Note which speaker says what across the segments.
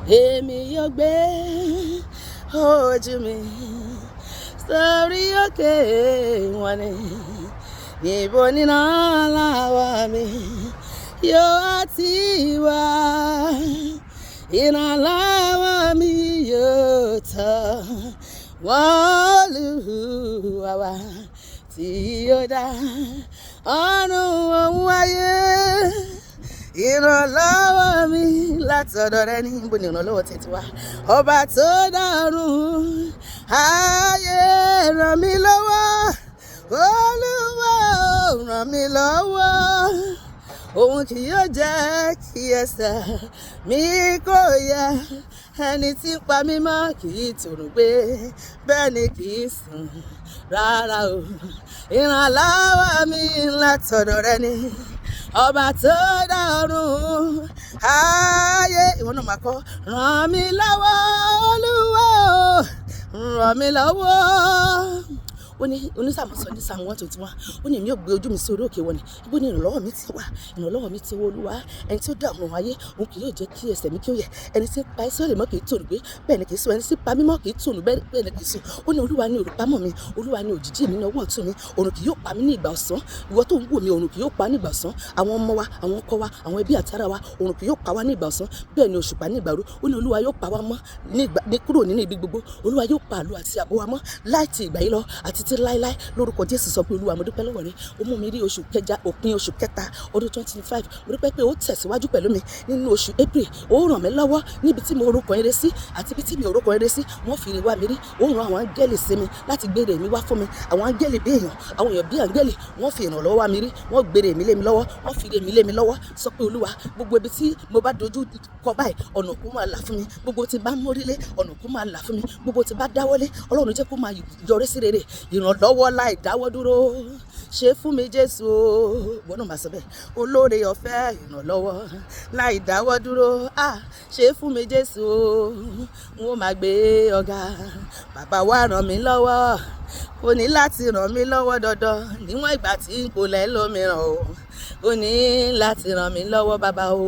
Speaker 1: èmi yóò gbé ojú mi sórí òkè wọn ni níbo níná láwa mi yóò ti wá ìrànlọ́wọ́ mi yóò tọ̀ wọ́n Olúwa wá tí yóò dá ọ̀run òun ayé. Ìrànlọ́wọ́ mi látọ̀dọ̀ rẹ ní níbo ni ìrànlọ́wọ́ tẹ̀ ti wá. Ọba tó dárun ayé ràn mí lọ́wọ́, Olúwa ràn mí lọ́wọ́. Òun kì yóò jẹ́ kí ẹsẹ̀ mi kó yẹ̀, ẹni tí ń pa mí mọ́ kì í tòrò gbé, bẹ́ẹ̀ ni kì í sùn rárá o. Ìrànlọ́wọ́ mi látọ̀dọ̀ rẹ ni, ọba tó dá ọ̀run ayé. Ìwọ náà máa kọ ràn mí lọ́wọ́ Olúwa ràn mí lọ́wọ́. Ó ní onísàmù sọ ní Psalm 121, ó ní èmi yóò gbé ojú mi sí orí òkè wọn ni ibo ni ìrànlọ́wọ́ mi ti wá. Ìrànlọ́wọ́ mi ti wá Olúwa, ẹni tí ó dá ọ̀run ayé, òun kì yóò jẹ́ kí ẹsẹ̀ mi kí ó yẹ̀, ẹni tí ń pa Ísírẹ́lì mọ́ kì í tòrò gbé, bẹ́ẹ̀ ni kì í sùn, ẹni tí ń pa mí mọ́ kì í tòrò bẹ́ẹ̀ ni kì í sùn. Ó ní Olúwa ni olùpamọ́ mi, Olúwa ni òjìji mi ní ọwọ́ ọ̀tún mi, òrùn kì yóò pa mí ní ìgbà ọ̀sán. Ìwọ tó ń wò mí, òrùn kì yóò pa ní ìgbà ọ̀sán. Àwọn ọmọ wa, àwọn ọkọ wa, àwọn ẹbí àtàrà wa, òrùn kì yóò pa wá ní ìgbà ọ̀sán, bẹ́ẹ̀ ni òṣùpá ní ìgbà òru. Ó ní Olúwa yóò pa wá mọ́ ní kúrò nínú ibi gbogbo. Olúwa yóò pa àlọ àti àbọ̀ wa mọ́ láti ìgbà yìí lọ àti tí láéláé. Lórúkọ Jésù sọ pé Olúwa mo dúpẹ́ lọ́wọ́ rẹ, ó mú mi rí oṣù kẹjà, òpin oṣù kẹta ọdún 2025. Mo dúpẹ́ pé ó tẹ̀síwájú pẹ̀lú mi nínú oṣù April. Ó ràn mí lọ́wọ́ níbi tí mo orúkọ eré sí àti ibi tí mi orúkọ eré sí, wọ́n fi wá mi rí. Ó ràn àwọn áńgẹ́lì sí mi láti gbére mi wá fún mi. Àwọn áńgẹ́lì bí èèyàn, àwọn èèyàn bí áńgẹ́lì, wọ́n fi ìrànlọ́wọ́ wá mi rí, wọ́n gbére mi lé mi lọ́wọ́, wọ́n fi mi lé mi lọ́wọ́. Sọ pé Olúwa, gbogbo ibi tí mo bá dojú kọ báyìí, ọ̀nà kó máa là fún mi. Gbogbo tí bá mórílé, ọ̀nà kó máa là fún mi. Gbogbo tí bá dáwọ́lé, Ọlọ́run jẹ́ kó máa yọrí sí rere. Ìrànlọ́wọ́ láì dáwọ́ dúró ṣe fún mi Jésù o. Wọ́n náà máa sọ bẹ́ẹ̀, olóore ọ̀fẹ́ ìrànlọ́wọ́ láì dáwọ́ dúró, ṣe fún mi Jésù o. Wọ́n máa gbé ọ̀gá, bàbá wa ràn mí lọ́wọ́, ó ní láti ràn mí lọ́wọ́ dandan níwọ̀n ìgbà tí n kò lẹ́ lómìíràn o. Ó ní láti ràn mí lọ́wọ́ bàbá o.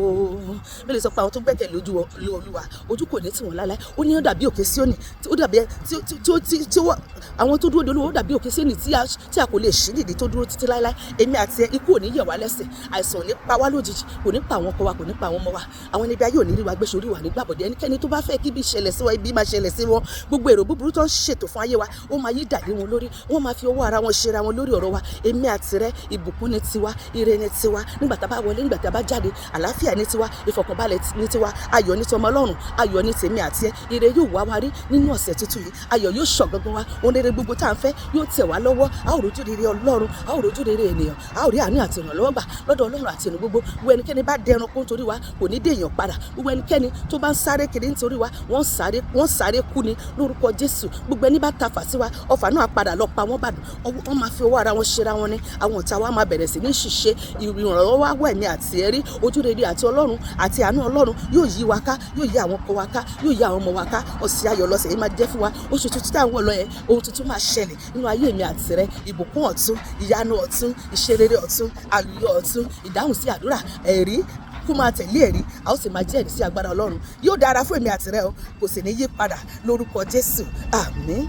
Speaker 1: Bí lè sọ pé àwọn tó gbẹ́kẹ̀lé Olúwa ojú kò ní tì wọ́n láéláé. Ó ní ó dàbí òkè Síónì, ó dàbí àwọn tó dúró de Olúwa, ó dàbí òkè Síónì tí a kò lè ṣí nídìí tó dúró títí láéláé. Èmi àti ẹ, ikú ò ní yẹ̀ wá lẹ́sẹ̀, àìsàn ò ní pa wá lójijì, kò ní pa àwọn ọkọ wa, kò ní pa àwọn ọmọ wa. Àwọn ẹni bí ayé ò ní rí wa gbé sórí wa nígbàbọ̀dé. Ẹnikẹ́ni tó bá fẹ́ kí ibi ṣẹlẹ̀ sí wa, ibi máa ṣẹlẹ̀ sí wọn. Gbogbo èrò búburú tó ń ṣètò fún ayé wa, ó máa yí dàlé wọn lórí. Wọ́n máa fi ọwọ́ ara wọn ṣera wọn lórí ọ̀rọ̀ wa. Èmi àti rẹ, ìbùkún ni tiwa, ire ni tiwa. Nígbà tá a bá wọlé, nígbà tá a bá jáde, àlàáfíà ni tiwa, ìfọ̀kànbalẹ̀ ni tiwa, ayọ̀ ni tọmọ Ọlọ́run, ayọ̀ ni tèmi àti ẹ. Ire yóò wá wa rí nínú ọ̀sẹ̀ tuntun yìí, ayọ̀ yóò ṣọ̀gangan wa. Ohun rere gbogbo tá à ń fẹ́ yóò tẹ̀ wá lọ́wọ́. A ó rojú rere Ọlọ́run, a ó rojú rere ènìyàn, a ó rí àánú àti ìrànlọ́wọ́ gbà lọ́dọ̀ Ọlọ́run àti ènìyàn gbogbo. Gbogbo ẹnikẹ́ni bá dẹran kó nítorí wa kò ní dé èèyàn padà. Gbogbo ẹnikẹ́ni tó bá ń sáré kiri nítorí wa, wọ́n sáré kú ni lórúkọ Jésù. Gbogbo ẹni bá tafà sí wa, ọfà náà padà lọ pa wọ́n bàdàn. Wọ́n máa fi ọwọ́ ara wọn ṣera wọn ni. Àwọn ọ̀tá wa máa bẹ̀rẹ̀ sí ní ṣìṣe. Ìrànlọ́wọ́ wá wẹ̀ mí àti ẹ̀rí ojú rere àti Ọlọ́run àti àánú Ọlọ́run yóò yí wa ká, yóò yí àwọn ọkọ wa ká, yóò yí àwọn ọmọ wa ká. Ọ̀sẹ̀ ayọ̀ lọ́sẹ̀ yìí máa jẹ́ fún wa. Oṣù tuntun tá à ń wọ̀ lọ yẹn, ohun tuntun máa ṣẹlẹ̀ nínú ayé mi àti rẹ. Ìbùkún ọ̀tun, ìyanu ọ̀tun, ìṣerere ọ̀tun, àlùyọ ọ̀tun, ìdáhùn sí àdúrà, ẹ̀rí kó máa tẹ̀lé ẹ̀rí, a ó sì máa jẹ́ ẹ̀rí sí agbára Ọlọ́run. Yóò dára fún èmi àti rẹ o, kò sì ní yí padà lórúkọ Jésù. Àmín.